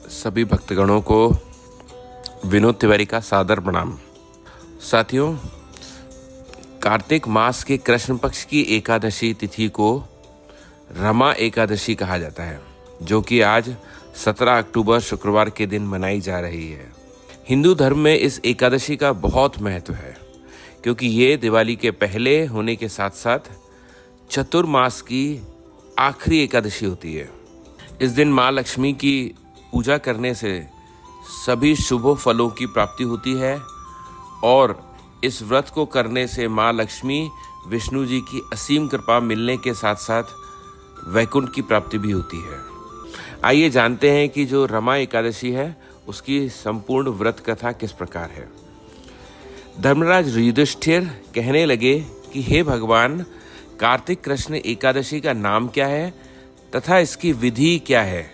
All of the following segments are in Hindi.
सभी भक्तगणों को विनोद तिवारी का सादर प्रणाम। साथियों, कार्तिक मास के कृष्ण पक्ष की एकादशी तिथि को रमा एकादशी कहा जाता है, जो कि आज 17 अक्टूबर शुक्रवार के दिन मनाई जा रही है। हिंदू धर्म में इस एकादशी का बहुत महत्व है, क्योंकि ये दिवाली के पहले होने के साथ साथ चतुर्मास की आखिरी एकादशी होती है। इस दिन माँ लक्ष्मी की पूजा करने से सभी शुभ फलों की प्राप्ति होती है और इस व्रत को करने से माँ लक्ष्मी विष्णु जी की असीम कृपा मिलने के साथ साथ वैकुंठ की प्राप्ति भी होती है। आइए जानते हैं कि जो रमा एकादशी है उसकी संपूर्ण व्रत कथा किस प्रकार है। धर्मराज युधिष्ठिर कहने लगे कि हे भगवान, कार्तिक कृष्ण एकादशी का नाम क्या है तथा इसकी विधि क्या है,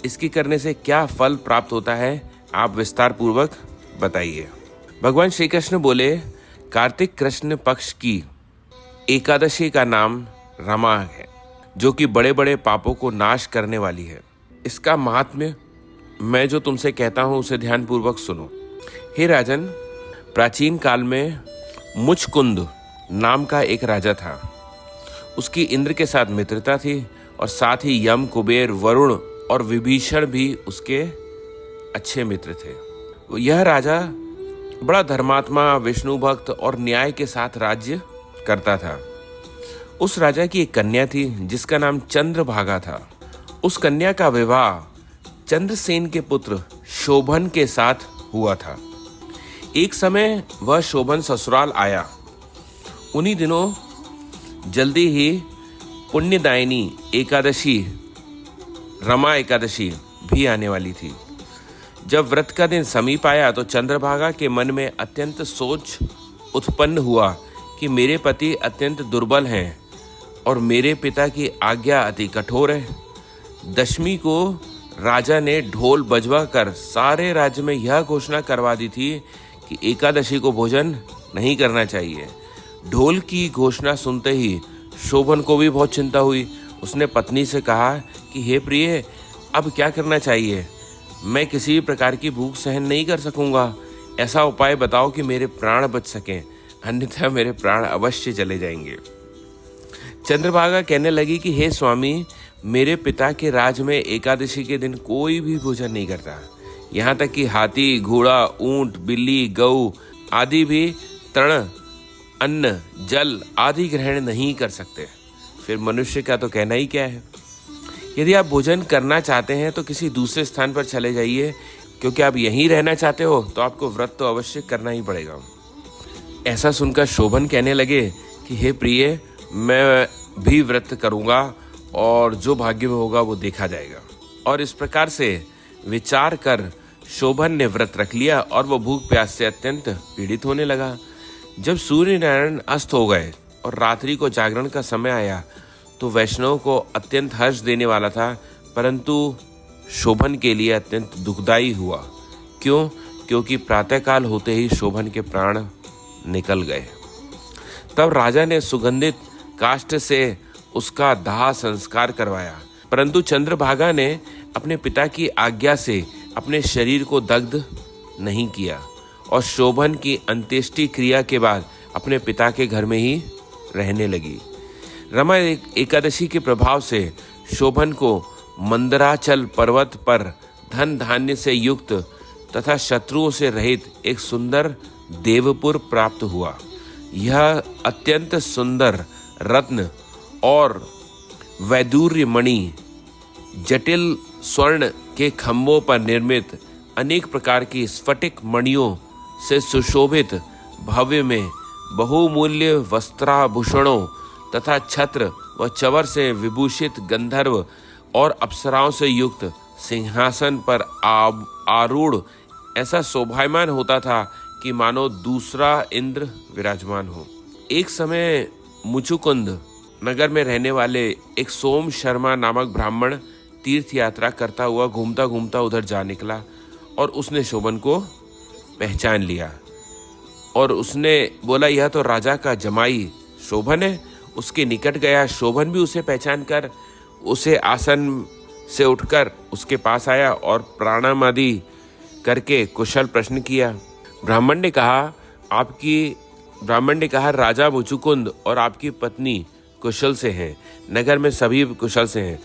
इसकी करने से क्या फल प्राप्त होता है, आप विस्तार पूर्वक बताइए। भगवान श्री कृष्ण बोले, कार्तिक कृष्ण पक्ष की एकादशी का नाम रमा है, जो कि बड़े बड़े पापों को नाश करने वाली है। इसका महात्म्य मैं जो तुमसे कहता हूँ उसे ध्यान पूर्वक सुनो। हे राजन, प्राचीन काल में मुचकुंद नाम का एक राजा था। उसकी इंद्र के साथ मित्रता थी और साथ ही यम, कुबेर, वरुण और विभीषण भी उसके अच्छे मित्र थे। यह राजा बड़ा धर्मात्मा, विष्णु भक्त और न्याय के साथ राज्य करता था। उस राजा की एक कन्या थी जिसका नाम चंद्रभागा था। उस कन्या का विवाह चंद्रसेन के पुत्र शोभन के साथ हुआ था। एक समय वह शोभन ससुराल आया। उन्हीं दिनों जल्दी ही पुण्यदायिनी एकादशी, रमा एकादशी भी आने वाली थी। जब व्रत का दिन समीप आया तो चंद्रभागा के मन में अत्यंत सोच उत्पन्न हुआ कि मेरे पति अत्यंत दुर्बल हैं और मेरे पिता की आज्ञा अति कठोर है। दशमी को राजा ने ढोल बजवा कर सारे राज्य में यह घोषणा करवा दी थी कि एकादशी को भोजन नहीं करना चाहिए। ढोल की घोषणा सुनते ही शोभन को भी बहुत चिंता हुई। उसने पत्नी से कहा कि हे प्रिय, अब क्या करना चाहिए? मैं किसी भी प्रकार की भूख सहन नहीं कर सकूंगा। ऐसा उपाय बताओ कि मेरे प्राण बच सकें, अन्यथा मेरे प्राण अवश्य चले जाएंगे। चंद्रभागा कहने लगी कि हे स्वामी, मेरे पिता के राज में एकादशी के दिन कोई भी भोजन नहीं करता। यहाँ तक कि हाथी, घोड़ा, ऊंट, बिल्ली, गऊ आदि भी तृण, अन्न, जल आदि ग्रहण नहीं कर सकते। फिर मनुष्य का तो कहना ही क्या है। यदि आप भोजन करना चाहते हैं तो किसी दूसरे स्थान पर चले जाइए, क्योंकि आप यहीं रहना चाहते हो तो आपको व्रत तो अवश्य करना ही पड़ेगा। ऐसा सुनकर शोभन कहने लगे कि हे प्रिय, मैं भी व्रत करूंगा और जो भाग्य में होगा वो देखा जाएगा। और इस प्रकार से विचार कर शोभन ने व्रत रख लिया और वह भूख प्यास से अत्यंत पीड़ित होने लगा। जब सूर्य नारायण अस्त हो गए और रात्रि को जागरण का समय आया तो वैष्णव को अत्यंत हर्ष देने वाला था, परंतु शोभन के लिए अत्यंत दुखदायी हुआ। क्यों? क्योंकि प्रातःकाल होते ही शोभन के प्राण निकल गए। तब राजा ने सुगंधित काष्ठ से उसका दाह संस्कार करवाया, परंतु चंद्रभागा ने अपने पिता की आज्ञा से अपने शरीर को दग्ध नहीं किया और शोभन की अंत्येष्टि क्रिया के बाद अपने पिता के घर में ही रहने लगी। रमा एकादशी के प्रभाव से शोभन को मंदराचल पर्वत पर धन धान्य से युक्त तथा शत्रुओं से रहित एक सुंदर देवपुर प्राप्त हुआ। यह अत्यंत सुंदर रत्न और वैदूर्य मणि, जटिल स्वर्ण के खंभों पर निर्मित अनेक प्रकार की स्फटिक मणियों से सुशोभित भव्य में बहुमूल्य वस्त्राभूषणों तथा छत्र व चवर से विभूषित गंधर्व और अप्सराओं से युक्त सिंहासन पर आरूढ़ ऐसा शोभायमान होता था कि मानो दूसरा इंद्र विराजमान हो। एक समय मुचुकुंद नगर में रहने वाले एक सोम शर्मा नामक ब्राह्मण तीर्थ यात्रा करता हुआ घूमता घूमता उधर जा निकला और उसने शोभन को पहचान लिया और उसने बोला, यह तो राजा का जमाई शोभन है। उसके निकट गया। शोभन भी उसे पहचान कर उसे आसन से उठकर उसके पास आया और प्रणाम आदि करके कुशल प्रश्न किया। ब्राह्मण ने कहा राजा मुचुकुंद और आपकी पत्नी कुशल से हैं, नगर में सभी कुशल से हैं,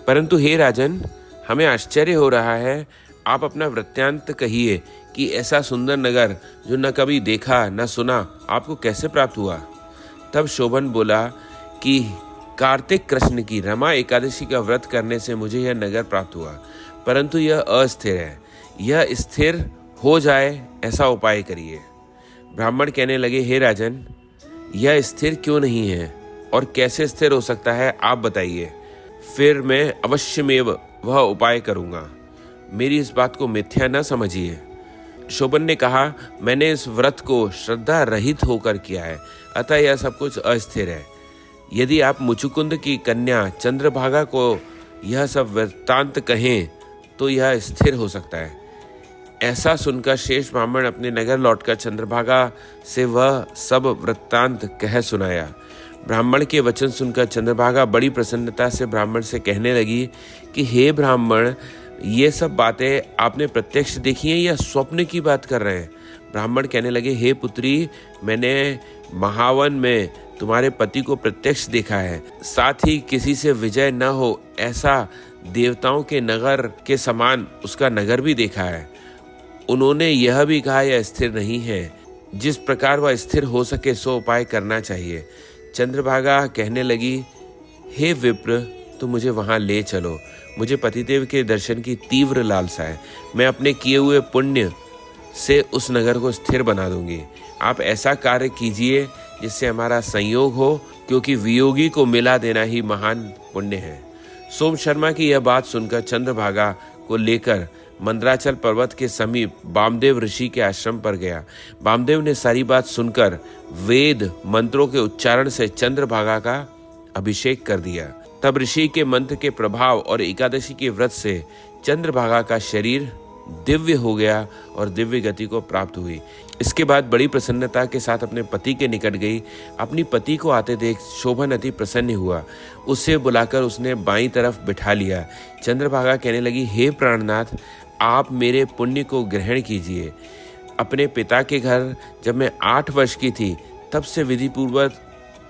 परंतु हे राजन, हमें आश्चर्य हो रहा है। आप अपना वृत्तांत कहिए कि ऐसा सुंदर नगर जो न कभी देखा न सुना आपको कैसे प्राप्त हुआ। तब शोभन बोला कि कार्तिक कृष्ण की रमा एकादशी का व्रत करने से मुझे यह नगर प्राप्त हुआ, परंतु यह अस्थिर है। यह स्थिर हो जाए ऐसा उपाय करिए। ब्राह्मण कहने लगे, हे राजन, यह स्थिर क्यों नहीं है और कैसे स्थिर हो सकता है, आप बताइए, फिर मैं अवश्यमेव वह उपाय करूंगा। मेरी इस बात को मिथ्या न समझिए। शोभन ने कहा, मैंने इस व्रत को श्रद्धा रहित होकर किया है, अतः यह सब कुछ अस्थिर है। यदि आप मुचुकुंद की कन्या चंद्रभागा को यह सब वृत्तांत कहें तो यह स्थिर हो सकता है। ऐसा सुनकर शेष ब्राह्मण अपने नगर लौटकर चंद्रभागा से वह सब वृत्तांत कह सुनाया। ब्राह्मण के वचन सुनकर चंद्रभागा बड़ी प्रसन्नता से ब्राह्मण से कहने लगी कि हे ब्राह्मण, ये सब बातें आपने प्रत्यक्ष देखी हैं या स्वप्न की बात कर रहे हैं। ब्राह्मण कहने लगे, हे पुत्री, मैंने महावन में तुम्हारे पति को प्रत्यक्ष देखा है, साथ ही किसी से विजय न हो ऐसा देवताओं के नगर के समान उसका नगर भी देखा है। उन्होंने यह भी कहा यह स्थिर नहीं है, जिस प्रकार वह स्थिर हो सके सो उपाय करना चाहिए। चंद्रभागा कहने लगी, हे विप्र, तो मुझे वहां ले चलो, मुझे पतिदेव के दर्शन की तीव्र लालसा है। मैं अपने किए हुए पुण्य से उस नगर को स्थिर बना दूंगी। आप ऐसा कार्य कीजिए जिससे हमारा संयोग हो, क्योंकि वियोगी को मिला देना ही महान पुण्य है। सोम शर्मा की यह बात सुनकर चंद्रभागा को लेकर मंदराचल पर्वत के समीप वामदेव ऋषि के आश्रम पर गया। वामदेव ने सारी बात सुनकर वेद मंत्रों के उच्चारण से चंद्रभागा का अभिषेक कर दिया। तब ऋषि के मंत्र के प्रभाव और एकादशी के व्रत से चंद्रभागा का शरीर दिव्य हो गया और दिव्य गति को प्राप्त हुई। इसके बाद बड़ी प्रसन्नता के साथ अपने पति के निकट गई। अपनी पति को आते देख शोभन अति प्रसन्न हुआ। उसे बुलाकर उसने बाईं तरफ बिठा लिया। चंद्रभागा कहने लगी, हे प्राणनाथ, आप मेरे पुण्य को ग्रहण कीजिए। अपने पिता के घर जब मैं 8 वर्ष की थी तब से विधि पूर्वक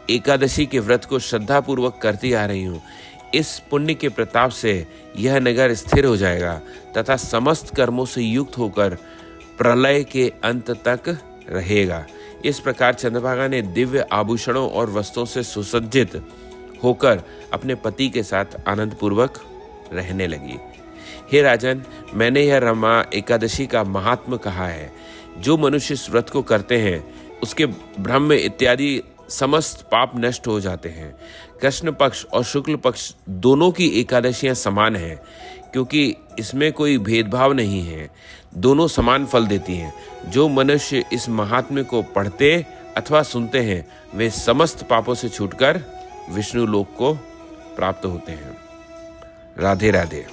एकादशी के व्रत को श्रद्धा पूर्वक करती आ रही हूँ। इस पुण्य के प्रताप से यह नगर स्थिर हो जाएगा तथा समस्त कर्मों से युक्त होकर प्रलय के अंत तक रहेगा। इस प्रकार चंद्रभागा ने दिव्य आभूषणों और वस्त्रों से सुसज्जित होकर अपने पति के साथ आनंद पूर्वक रहने लगी। हे राजन, मैंने यह रमा एकादशी का महात्म कहा है। जो मनुष्य इस व्रत को करते हैं उसके ब्रह्म इत्यादि समस्त पाप नष्ट हो जाते हैं। कृष्ण पक्ष और शुक्ल पक्ष दोनों की एकादशियां समान हैं, क्योंकि इसमें कोई भेदभाव नहीं है, दोनों समान फल देती हैं। जो मनुष्य इस महात्म्य को पढ़ते अथवा सुनते हैं वे समस्त पापों से छूटकर विष्णु लोक को प्राप्त होते हैं। राधे राधे।